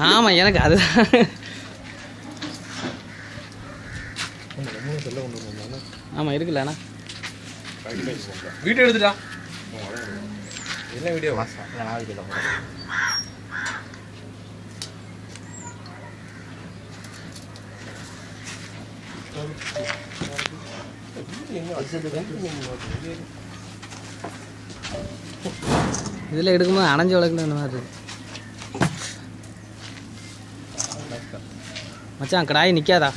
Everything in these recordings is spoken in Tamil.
ஆமா எனக்கு அது ஆமா இருக்குல்ல அண்ணா வீடியோ எடுத்துடா என்ன வீடியோ இதில் எடுக்கும்போது அணைஞ்சு வளர்க்கணும் மாதிரி மச்சான் கடாய் நிற்காதா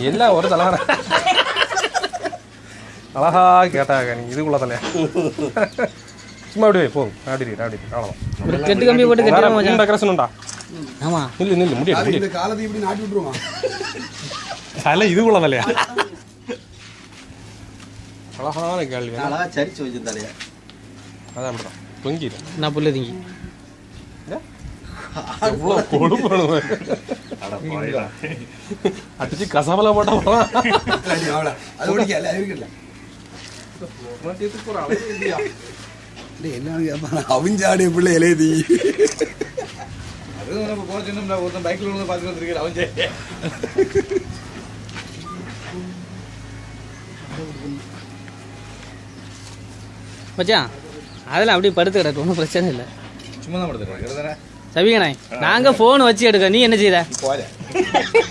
எல்லாம் ஒரு தலைவர அழகா கேட்டாங்க நீ இதுக்குள்ள தலையா சும்மா அப்படியே போதும் அப்படி ஒரு கெட்டு கம்பி போட்டு கட்டி டெக்கரேஷன் உண்டா ஆமா நில்லு முடியாது காலத்தை இப்படி நாட்டி விட்டுருவான் தலை இதுக்குள்ள தலையா அழகான கேள்வி அழகா சரிச்சு வச்சிருந்தாலையா அதான் அப்படிதான் தொங்கிடு நான் புள்ள திங்கி அடிச்சு கசாமல போட்டா அது ஓடிக்கல அது இருக்குல்ல என்ன கேட்பான் அவிஞ்சாடு பிள்ளை எழுதி அது நம்ம போன சொன்னோம்னா ஒருத்தன் பைக்ல வந்து பார்த்துட்டு வந்திருக்கேன் அவஞ்சே மச்சான் அதெல்லாம் அப்படியே படுத்து கிடக்கு ஒன்றும் பிரச்சனை இல்லை சும்மா தான் படுத்துருக்கேன் சபிகண்ணே நாங்க போன் வச்சு எடுக்க நீ என்ன செய்யற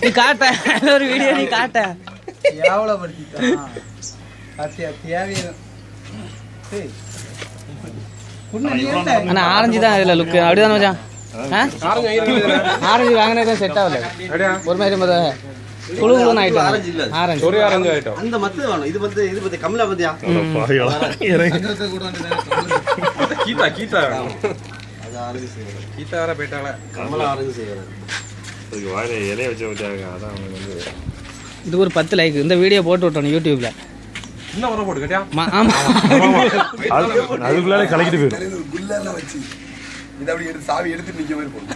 நீ காட்ட ஒரு வீடியோ நீ காட்ட ஆனா ஆரஞ்சு தான் இதுல லுக்கு அப்படிதான் மச்சான் ஆரஞ்சு வாங்கினது செட் ஆகல ஒரு மாதிரி குழு குழுன்னு ஆயிட்டோம் ஆரஞ்சு ஒரு ஆரஞ்சு ஆயிட்டோம் அந்த மத்து வேணும் இது பத்தி கமலா பத்தியா கீதா கீதா அது ஆரஞ்சு செய்யணும் கீதா வேற போயிட்டாங்களே கமலா ஆரஞ்சு செய்யணும் அதுக்கு வாயில இலைய வச்சு வச்சாங்க அதான் அவனுக்கு வந்து இது ஒரு 10 லைக் இந்த வீடியோ போட்டு விட்டோம் யூடியூப்ல இன்னும் வர போட்டு கேட்டியா ஆமா அதுக்குள்ளாலே கலக்கிட்டு போயிடும் குள்ளெல்லாம் வச்சு இதை அப்படி எடுத்து சாவி எடுத்து நிற்க மாதிரி போடும்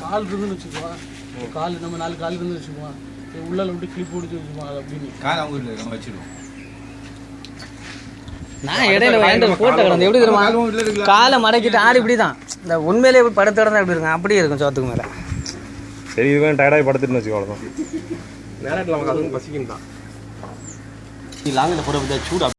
கால் இருக்குன்னு வச்சுக்குவான் கால் நம்ம 4 கால் இருந்து வச்சுக்குவான் உள்ளால விட்டு கிளிப் பிடிச்சி வச்சுக்குவான் அது அப்படின்னு கால் அவங்க இல்லை நம்ம வச்சிடுவோம் நான் இடையில வேண்டு போட்ட கிடந்து எப்படி தெரியுமா காலை மடக்கிட்டு ஆடு இப்படிதான் இந்த உண்மையிலே படுத்து கிடந்தா எப்படி இருக்கும் அப்படியே இருக்கும் சோத்துக்கு மேல சரி இதுவே டயர்டாகி படுத்துட்டு வச்சுக்கோ நேரத்தில் நமக்கு அதுவும் பசிக்கும் தான் லாங்கில் போட சூடு